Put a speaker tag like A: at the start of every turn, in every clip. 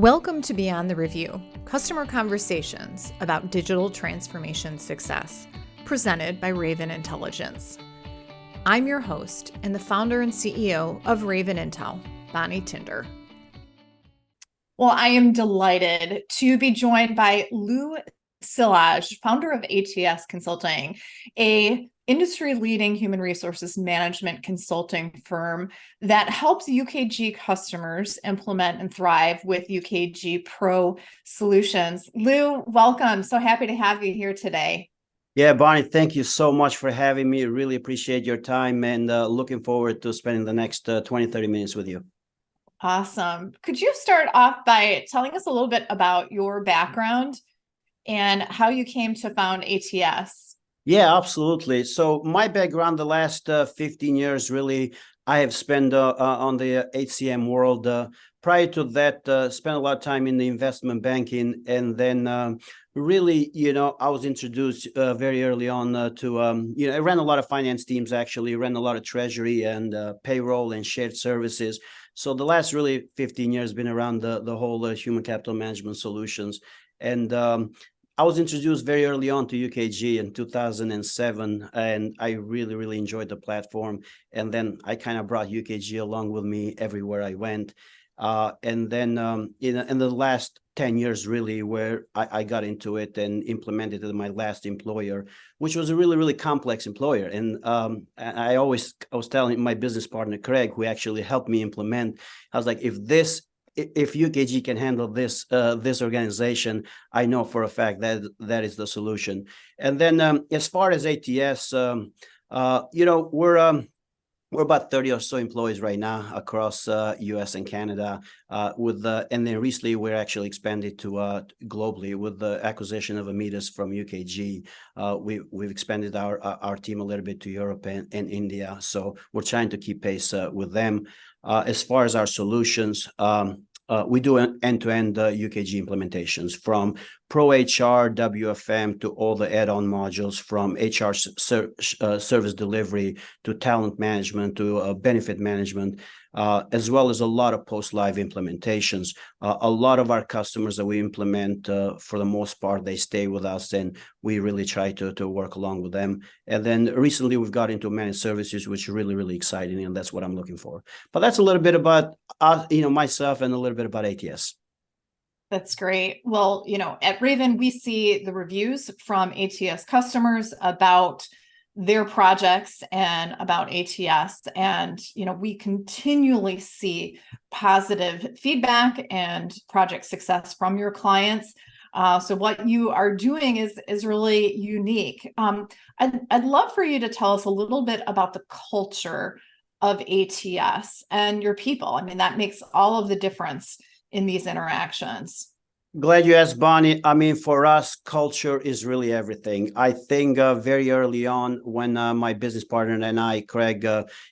A: Welcome to Beyond the Review, customer conversations about digital transformation success, presented by Raven Intelligence. I'm your host and the founder and CEO of Raven Intel, Bonnie Tinder. Well, I am delighted to be joined by Sylaj, founder of ATS Consulting, a industry-leading human resources management consulting firm that helps UKG customers implement and thrive with UKG Pro solutions. Lou, welcome. So happy to have you here today.
B: Yeah, Bonnie, thank you so much for having me. Really appreciate your time and looking forward to spending the next 20, 30 minutes with you.
A: Awesome. Could you start off by telling us a little bit about your background and how you came to found ATS?
B: Yeah, absolutely. So my background, the last 15 years, really, I have spent on the HCM world. Prior to that, spent a lot of time in the investment banking. And then really, I was introduced very early on I ran a lot of finance teams, actually, ran a lot of treasury and payroll and shared services. So the last really 15 years been around the whole human capital management solutions. And I was introduced very early on to UKG in 2007, and I really, really enjoyed the platform. And then I kind of brought UKG along with me everywhere I went. And then in the last 10 years, really, where I got into it and implemented it at my last employer, which was a really, really complex employer. And I was telling my business partner, Craig, who actually helped me implement, I was like, if UKG can handle this organization, I know for a fact that is the solution. And then as far as ATS, we're about 30 or so employees right now across US and Canada. And then recently we're actually expanded to globally with the acquisition of Amidas from UKG. We've expanded our team a little bit to Europe and India. So we're trying to keep pace with them. As far as our solutions, we do end-to-end UKG implementations from Pro HR, WFM to all the add-on modules, from HR service delivery to talent management to benefit management, as well as a lot of post-live implementations. A lot of our customers that we implement, for the most part, they stay with us, and we really try to work along with them. And then recently we've got into managed services, which is really, really exciting, and that's what I'm looking for. But that's a little bit about myself and a little bit about ATS.
A: That's great. Well, at Raven, we see the reviews from ATS customers about their projects and about ATS. And, we continually see positive feedback and project success from your clients. So what you are doing is really unique. I'd love for you to tell us a little bit about the culture of ATS and your people. I mean, that makes all of the difference in these interactions.
B: Glad you asked, Bonnie. I mean, for us, culture is really everything. I think very early on when my business partner and I, Craig,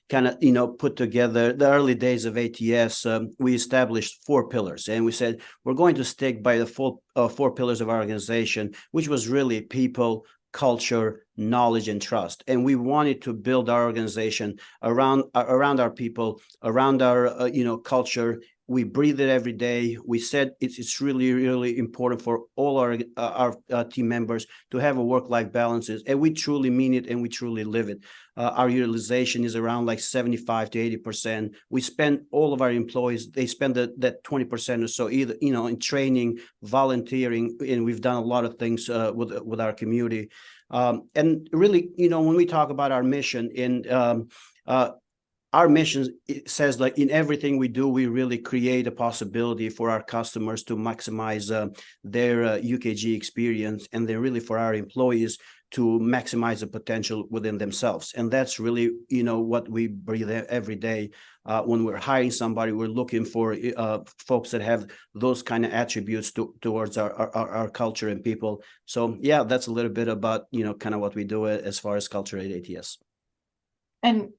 B: put together the early days of ATS, we established 4 pillars. And we said, we're going to stick by the full 4 pillars of our organization, which was really people, culture, knowledge, and trust. And we wanted to build our organization around our people, around our culture. We breathe it every day. We said it's really, really important for all our team members to have a work-life balance, and we truly mean it and we truly live it. Our utilization is around like 75 to 80%. We spend all of our employees, they spend that 20% or so either in training, volunteering, and we've done a lot of things with our community. And really, when we talk about our mission our mission, it says, like, in everything we do, we really create a possibility for our customers to maximize their UKG experience, and then really for our employees to maximize the potential within themselves. And that's really, what we breathe every day. When we're hiring somebody, we're looking for folks that have those kind of attributes towards our culture and people. So yeah, that's a little bit about, kind of what we do as far as culture at ATS.
A: And,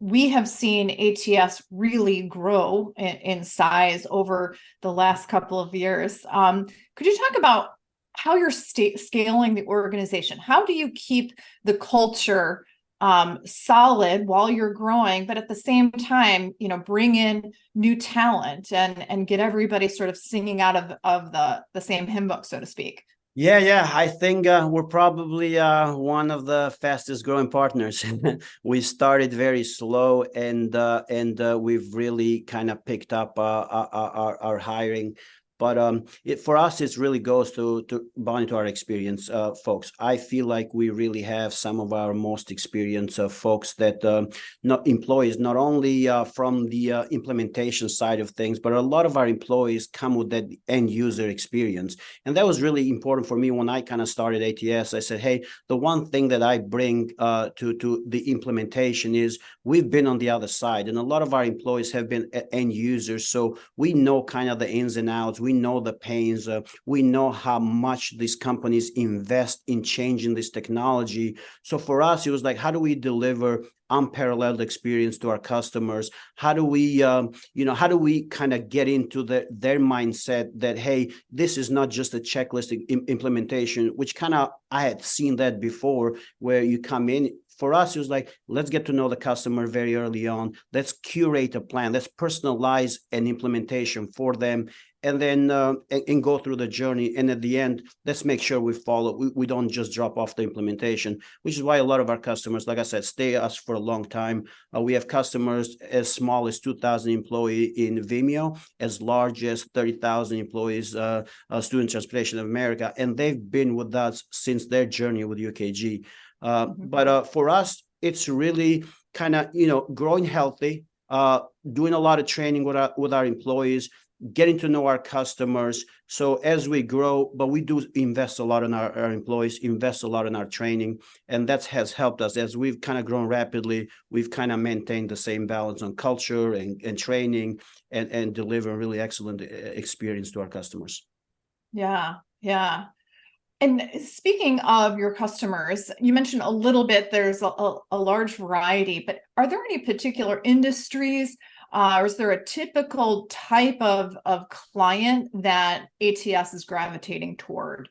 A: we have seen ATS really grow in size over the last couple of years. Could you talk about how you're scaling the organization? How do you keep the culture solid while you're growing, but at the same time, bring in new talent and get everybody sort of singing out of the same hymn book, so to speak.
B: Yeah. I think we're probably one of the fastest growing partners. We started very slow, and we've really kind of picked up our hiring. But for us, it really goes to Bonnie, to our experience, folks. I feel like we really have some of our most experienced folks that not employees, not only from the implementation side of things, but a lot of our employees come with that end user experience. And that was really important for me when I kind of started ATS. I said, hey, the one thing that I bring to the implementation is we've been on the other side, and a lot of our employees have been end users, so we know kind of the ins and outs. We know the pains. We know how much these companies invest in changing this technology. So for us, it was like, how do we deliver unparalleled experience to our customers? How do we, how do we kind of get into their mindset that, hey, this is not just a checklist implementation, which kind of, I had seen that before, where you come in. For us, it was like, let's get to know the customer very early on. Let's curate a plan. Let's personalize an implementation for them, and then and go through the journey. And at the end, let's make sure we follow. We don't just drop off the implementation, which is why a lot of our customers, like I said, stay us for a long time. We have customers as small as 2,000 employees in Vimeo, as large as 30,000 employees, Student Transportation of America, and they've been with us since their journey with UKG. But for us, it's really kind of, growing healthy, doing a lot of training with our employees, getting to know our customers. So as we grow, but we do invest a lot in our employees, invest a lot in our training, and that has helped us. As we've kind of grown rapidly, we've kind of maintained the same balance on culture and training, and deliver really excellent experience to our customers.
A: Yeah. And speaking of your customers, you mentioned a little bit, there's a large variety, but are there any particular industries, or is there a typical type of client that ATS is gravitating toward?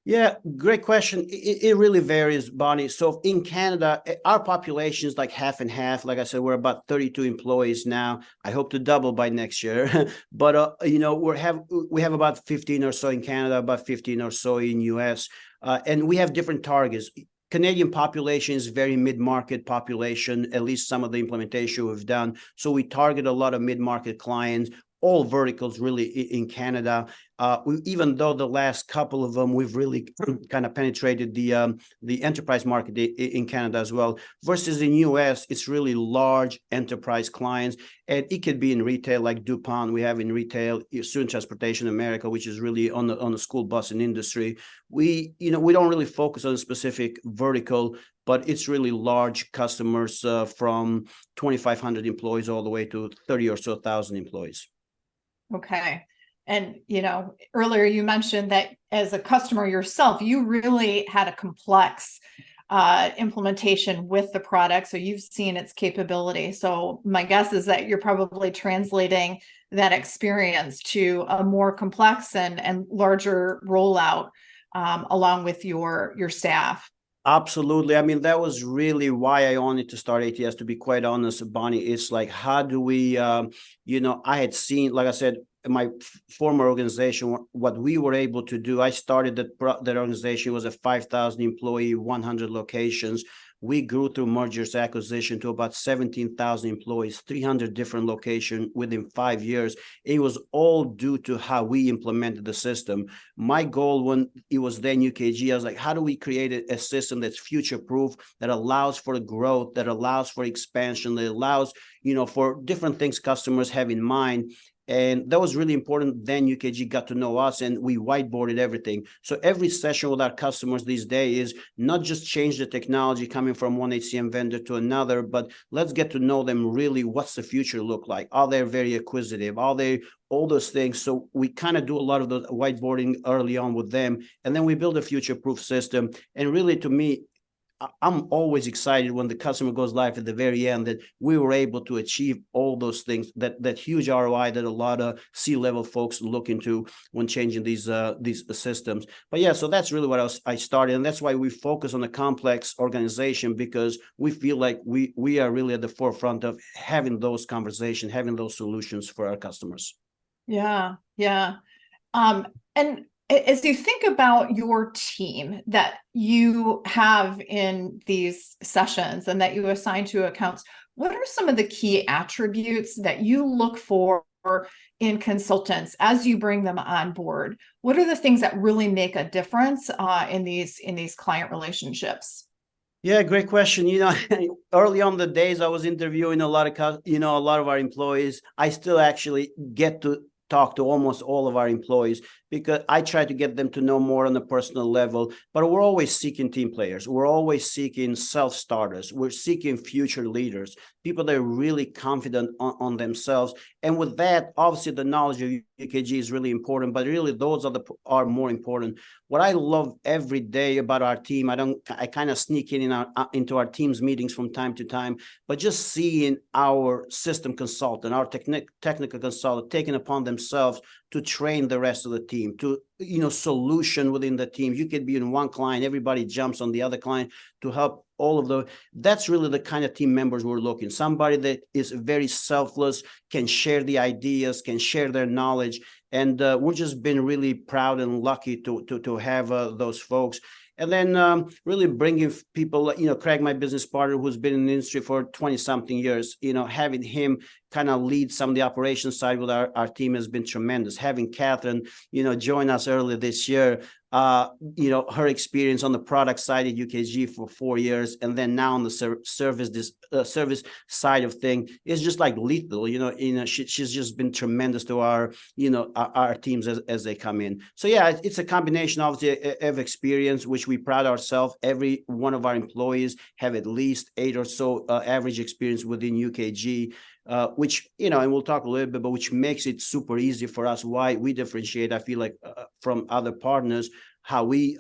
B: Yeah, great question. It really varies, Bonnie. So in Canada, our population is like half and half. Like I said, we're about 32 employees now. I hope to double by next year. But we have about 15 or so in Canada, about 15 or so in US, and we have different targets. Canadian population is very mid-market population, at least some of the implementation we've done. So we target a lot of mid-market clients, all verticals really in Canada. Even though the last couple of them, we've really kind of penetrated the enterprise market in Canada as well. Versus in US, it's really large enterprise clients, and it could be in retail, like DuPont. We have in retail, Student Transportation America, which is really on the school bus and industry. We don't really focus on a specific vertical, but it's really large customers from 2,500 employees all the way to 30 or so thousand employees.
A: Okay. And, earlier you mentioned that as a customer yourself, you really had a complex implementation with the product. So you've seen its capability. So my guess is that you're probably translating that experience to a more complex and larger rollout along with your staff.
B: Absolutely. I mean, that was really why I wanted to start ATS, to be quite honest, Bonnie. It's like, how do we, I had seen, like I said, my former organization, what we were able to do. I started that organization, was a 5,000 employee, 100 locations. We grew through mergers, acquisition to about 17,000 employees, 300 different locations within 5 years. It was all due to how we implemented the system. My goal when it was then UKG, I was like, how do we create a system that's future-proof, that allows for growth, that allows for expansion, that allows, for different things customers have in mind. And that was really important. Then UKG got to know us, and we whiteboarded everything. So every session with our customers these days is not just change the technology coming from one HCM vendor to another, but let's get to know them really. What's the future look like? Are they very acquisitive? Are they all those things? So we kind of do a lot of the whiteboarding early on with them, and then we build a future-proof system. And really, to me, I'm always excited when the customer goes live at the very end that we were able to achieve all those things, that huge ROI that a lot of C-level folks look into when changing these systems. But yeah, so that's really what I started, and that's why we focus on a complex organization, because we feel like we are really at the forefront of having those conversations, having those solutions for our customers.
A: Yeah, yeah. And as you think about your team that you have in these sessions and that you assign to accounts, what are some of the key attributes that you look for in consultants as you bring them on board? What are the things that really make a difference in these client relationships?
B: Yeah, great question. Early on the days I was interviewing a lot of our employees, I still actually get to talk to almost all of our employees, because I try to get them to know more on a personal level. But we're always seeking team players. We're always seeking self-starters. We're seeking future leaders, people that are really confident on themselves. And with that, obviously, the knowledge of UKG is really important, but really those are more important. What I love every day about our team, I kind of sneak into our team's meetings from time to time, but just seeing our system consultant, our technical consultant, taking upon themselves to train the rest of the team, to solution within the team. You could be in one client, everybody jumps on the other client to help all of the. That's really the kind of team members we're looking. Somebody that is very selfless, can share the ideas, can share their knowledge, and we've just been really proud and lucky to have those folks. And then really bringing people, Craig, my business partner, who's been in the industry for 20 something years, having him kind of lead some of the operations side with our team has been tremendous. Having Catherine, join us earlier this year, her experience on the product side at UKG for 4 years, and then now on the service side of thing is just like lethal. She's just been tremendous to our teams as they come in. So yeah, it's a combination obviously of experience, which we pride ourselves. Every one of our employees have at least 8 or so average experience within UKG. Which, and we'll talk a little bit, but which makes it super easy for us. Why we differentiate, I feel like, from other partners, how we,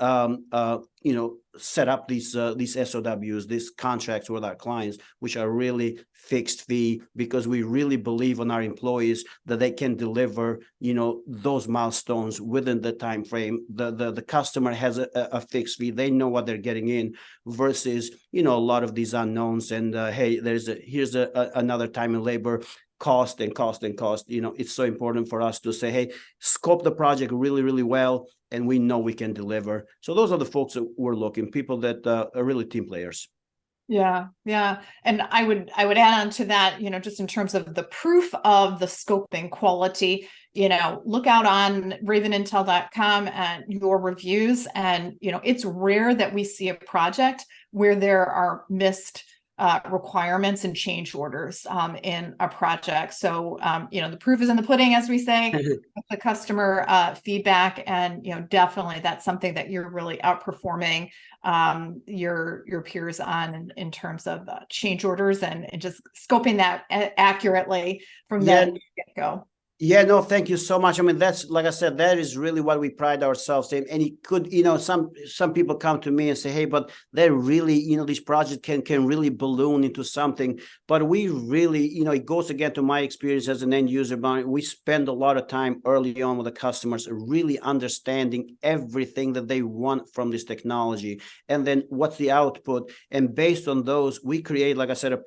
B: set up these SOWs, these contracts with our clients, which are really fixed fee, because we really believe on our employees that they can deliver, those milestones within the time frame. The customer has a fixed fee; they know what they're getting in, versus a lot of these unknowns. And hey, here's another time and labor cost. It's so important for us to say, hey, scope the project really, really well, and we know we can deliver. So those are the folks that we're looking, people that are really team players.
A: Yeah, yeah. And I would add on to that, just in terms of the proof of the scoping quality, look out on ravenintel.com and your reviews. And, it's rare that we see a project where there are missed requirements and change orders in a project. So, the proof is in the pudding, as we say, the customer feedback. And, definitely that's something that you're really outperforming your peers on in terms of change orders and just scoping that accurately from the get-go.
B: Yeah, no, thank you so much. I mean, that's, like I said, that is really what we pride ourselves in. And it could, some people come to me and say, hey, but they're really, these projects can really balloon into something. But we really, it goes again to my experience as an end user. But we spend a lot of time early on with the customers, really understanding everything that they want from this technology, and then what's the output. And based on those, we create, like I said, a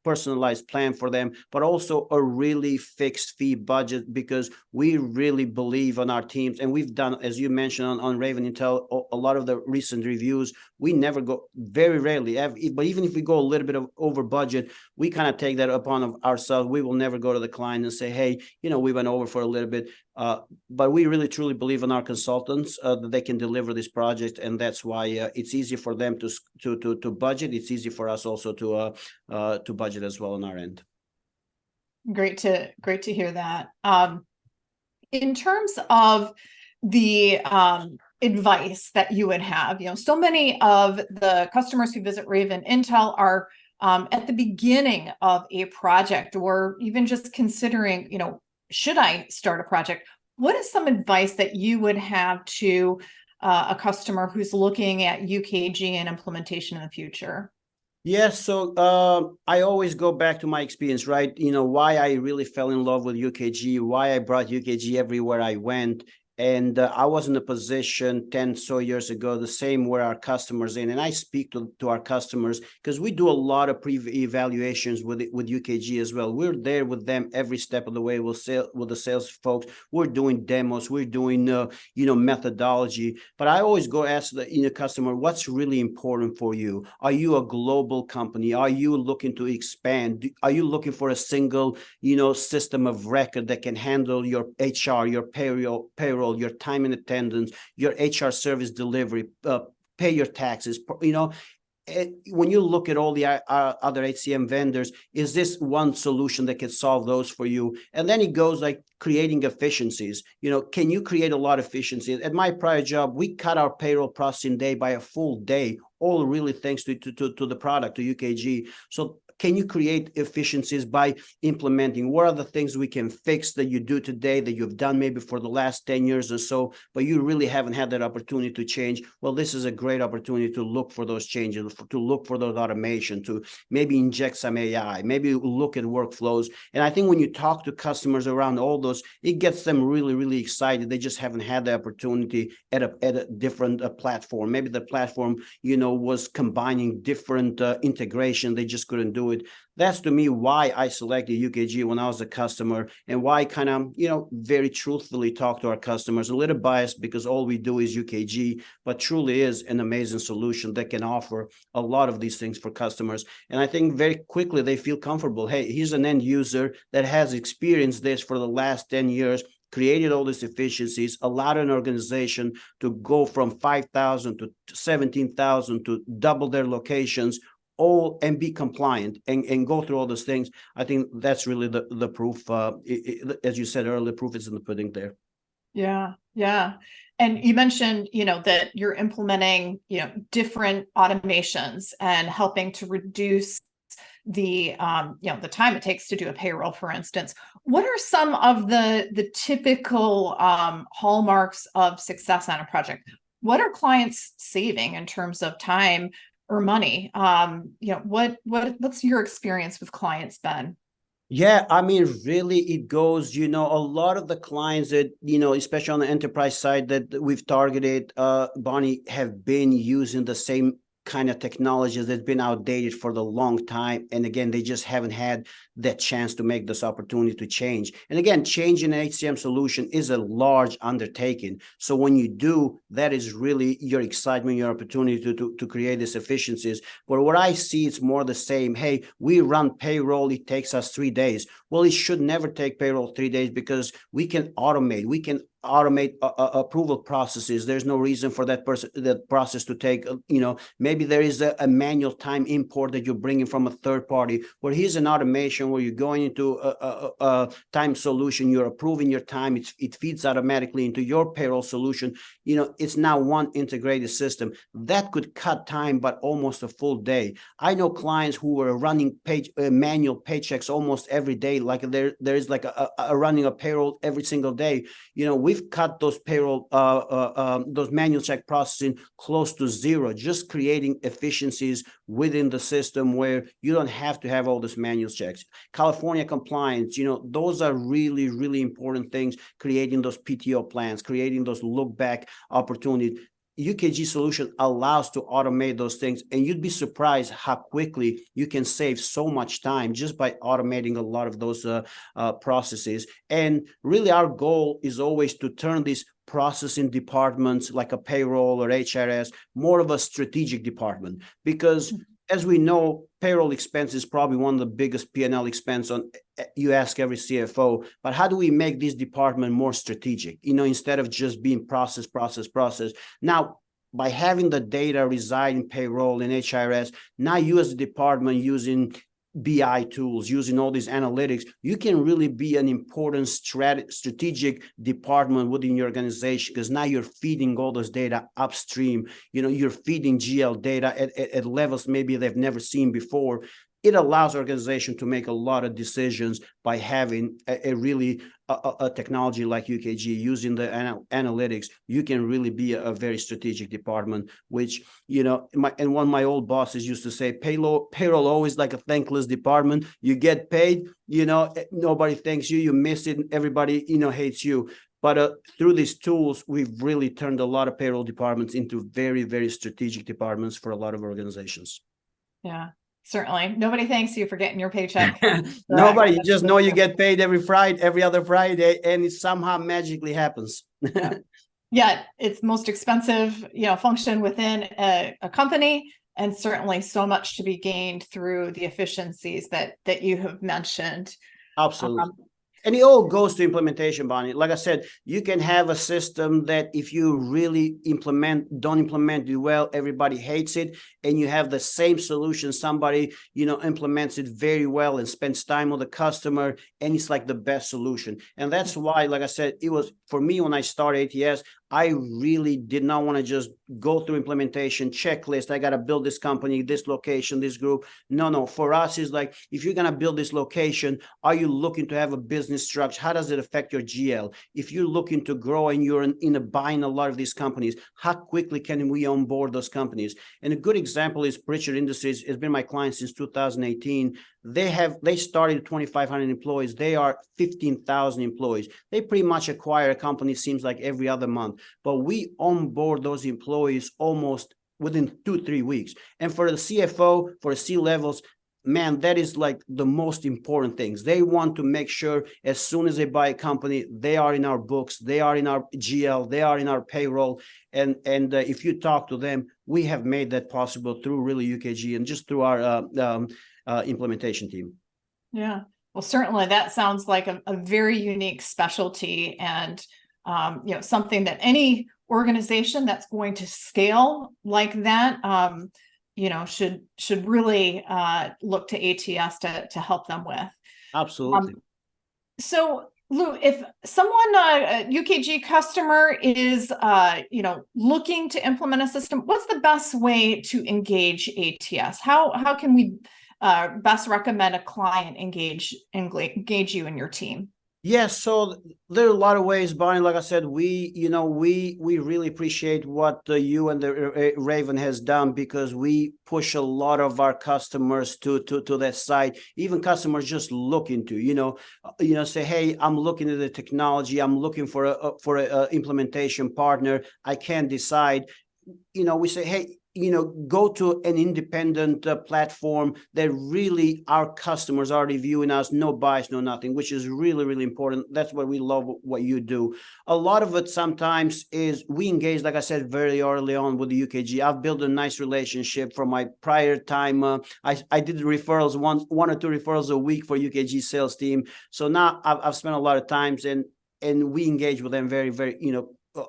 B: personalized plan for them, but also a really fixed fee budget, because we really believe on our teams. And we've done, as you mentioned on Raven Intel, a lot of the recent reviews, we never go, very rarely, but even if we go a little bit over budget, we kind of take that upon ourselves. We will never go to the client and say, hey, we went over for a little bit. But we really truly believe in our consultants that they can deliver this project, and that's why it's easy for them to budget. It's easy for us also to budget as well on our end.
A: Great to hear that. In terms of the advice that you would have, so many of the customers who visit Raven Intel are at the beginning of a project, or even just considering, should I start a project? What is some advice that you would have to a customer who's looking at UKG and implementation in the future?
B: Yeah, so I always go back to my experience, right? Why I really fell in love with UKG, why I brought UKG everywhere I went. And I was in a position 10 so years ago, the same where our customers in. And I speak to our customers because we do a lot of pre-evaluations with UKG as well. We're there with them every step of the way. We'll sell with the sales folks. We're doing demos. We're doing, methodology. But I always go ask the customer, what's really important for you? Are you a global company? Are you looking to expand? Are you looking for a single, system of record that can handle your HR, your payroll, your time and attendance, your HR service delivery, pay your taxes, when you look at all the other HCM vendors, is this one solution that can solve those for you? And then it goes like creating efficiencies. Can you create a lot of efficiencies? At my prior job, we cut our payroll processing day by a full day, all really thanks to the product, to UKG. So can you create efficiencies by implementing? What are the things we can fix that you do today that you've done maybe for the last 10 years or so, but you really haven't had that opportunity to change? Well, this is a great opportunity to look for those changes, to look for those automation, to maybe inject some AI, maybe look at workflows. And I think when you talk to customers around all those, it gets them really, really excited. They just haven't had the opportunity at a different platform. Maybe the platform, was combining different integration. They just couldn't do it. That's to me why I selected UKG when I was a customer, and why I kind of, very truthfully talk to our customers. A little biased because all we do is UKG, but truly is an amazing solution that can offer a lot of these things for customers. And I think very quickly they feel comfortable. Hey, here's an end user that has experienced this for the last 10 years, created all these efficiencies, allowed an organization to go from 5,000 to 17,000 to double their locations, all and be compliant and go through all those things. I think that's really the proof. As you said earlier, proof is in the pudding there.
A: Yeah. And you mentioned, that you're implementing, different automations and helping to reduce the time it takes to do a payroll, for instance. What are some of the typical hallmarks of success on a project? What are clients saving in terms of time or money? What's your experience with clients been?
B: Yeah, I mean, really, it goes, a lot of the clients that, especially on the enterprise side that we've targeted, Bonnie, have been using the same kind of technologies that's been outdated for the long time. And again, they just haven't had that chance to make this opportunity to change. And again, changing an HCM solution is a large undertaking. So when you do, that is really your excitement, your opportunity to create these efficiencies. But what I see, it's more the same. Hey, we run payroll, it takes us 3 days. Well, it should never take payroll 3 days because we can automate approval processes. There's no reason for that process to take, maybe there is a manual time import that you're bringing from a third party, where here's an automation where you're going into a time solution, you're approving your time, it feeds automatically into your payroll solution. It's now one integrated system that could cut time by almost a full day. I know clients who were running manual paychecks almost every day, like there is like a running a payroll every single day. We've cut those payroll, those manual check processing close to zero, just creating efficiencies within the system where you don't have to have all these manual checks. California compliance, those are really, really important things, creating those PTO plans, creating those look back opportunities. UKG solution allows to automate those things, and you'd be surprised how quickly you can save so much time just by automating a lot of those processes. And really our goal is always to turn these processing departments like a payroll or HRS more of a strategic department, because as we know, payroll expense is probably one of the biggest P&L expense on, you ask every CFO, but how do we make this department more strategic? Instead of just being process. Now, by having the data reside in payroll and HRS, now you as a department using BI tools, using all these analytics, you can really be an important strategic department within your organization, because now you're feeding all those data upstream. You're feeding GL data at levels maybe they've never seen before. it allows organization to make a lot of decisions by having a technology like UKG. Using the analytics, you can really be a very strategic department, which, and one of my old bosses used to say, payroll always like a thankless department. You get paid, nobody thanks you, you miss it, everybody, hates you. But through these tools, we've really turned a lot of payroll departments into very, very strategic departments for a lot of organizations.
A: Yeah, certainly. Nobody thanks you for getting your paycheck.
B: Nobody. You just know you get paid every other Friday, and it somehow magically happens.
A: Yeah, it's most expensive, function within a company, and certainly so much to be gained through the efficiencies that you have mentioned.
B: Absolutely. And it all goes to implementation, Bonnie. Like I said, you can have a system that if you really don't implement it well, everybody hates it. And you have the same solution, somebody, implements it very well and spends time with the customer, and it's like the best solution. And that's why, like I said, it was for me when I started ATS, I really did not want to just go through implementation checklist. I got to build this company, this location, this group. No. For us, it's like, if you're going to build this location, are you looking to have a business structure? How does it affect your GL? If you're looking to grow and you're in a buying a lot of these companies, how quickly can we onboard those companies? And a good example is Pritchard Industries. It's been my client since 2018. They started 2,500 employees. They are 15,000 employees. They pretty much acquire a company, seems like every other month, but we onboard those employees almost within 2-3 weeks. And for the CFO, for the C levels, man, that is like the most important things. They want to make sure as soon as they buy a company, they are in our books, they are in our GL, they are in our payroll. And if you talk to them, we have made that possible through really UKG and just through our implementation team.
A: Yeah, well, certainly that sounds like a very unique specialty, and something that any organization that's going to scale like that, should really look to ATS to help them with.
B: Absolutely.
A: So, Lou, if someone, a UKG customer, is looking to implement a system, what's the best way to engage ATS? How can we best recommend a client engage you and your team?
B: Yes, so there are a lot of ways, Bonnie. Like I said, we really appreciate what you and the Raven has done, because we push a lot of our customers to that site. Even customers just looking to, say, hey, I'm looking at the technology. I'm looking for a implementation partner. I can't decide. We say, hey, go to an independent platform that really our customers are reviewing us, no bias, no nothing, which is really, really important. That's what we love what you do. A lot of it sometimes is we engage, like I said, very early on with the UKG. I've built a nice relationship from my prior time. I did referrals, one or two referrals a week for UKG sales team. So now I've spent a lot of times and we engage with them very, very,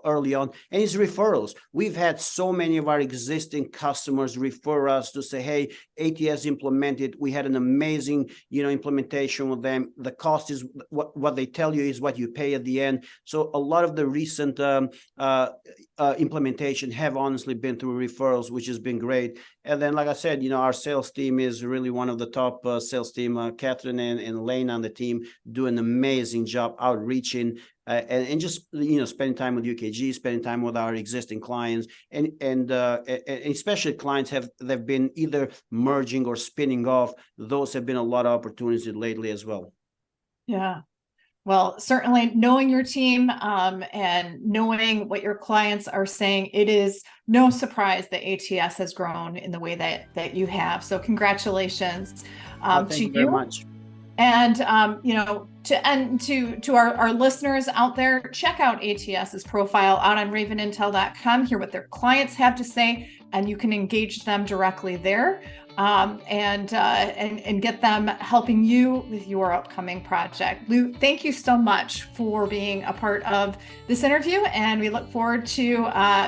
B: early on. And it's referrals. We've had so many of our existing customers refer us to say, hey, ATS implemented. We had an amazing, implementation with them. The cost is what they tell you is what you pay at the end. So a lot of the recent implementation have honestly been through referrals, which has been great. And then, like I said, our sales team is really one of the top sales team. Catherine and Lane on the team do an amazing job outreaching and just spending time with UKG, spending time with our existing clients, and especially clients they've been either merging or spinning off. Those have been a lot of opportunities lately as well.
A: Yeah. Well, certainly knowing your team and knowing what your clients are saying, it is no surprise that ATS has grown in the way that you have. So congratulations
B: Thank you very much.
A: And to our listeners out there, check out ATS's profile out on ravenintel.com, hear what their clients have to say, and you can engage them directly there. And get them helping you with your upcoming project. Lou, thank you so much for being a part of this interview, and we look forward to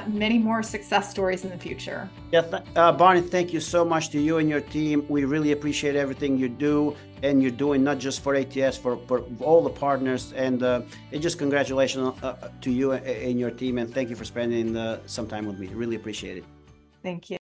A: many more success stories in the future.
B: Yeah, Barney, thank you so much to you and your team. We really appreciate everything you do, and you're doing not just for ATS, for all the partners, and just congratulations to you and your team, and thank you for spending some time with me. Really appreciate it.
A: Thank you.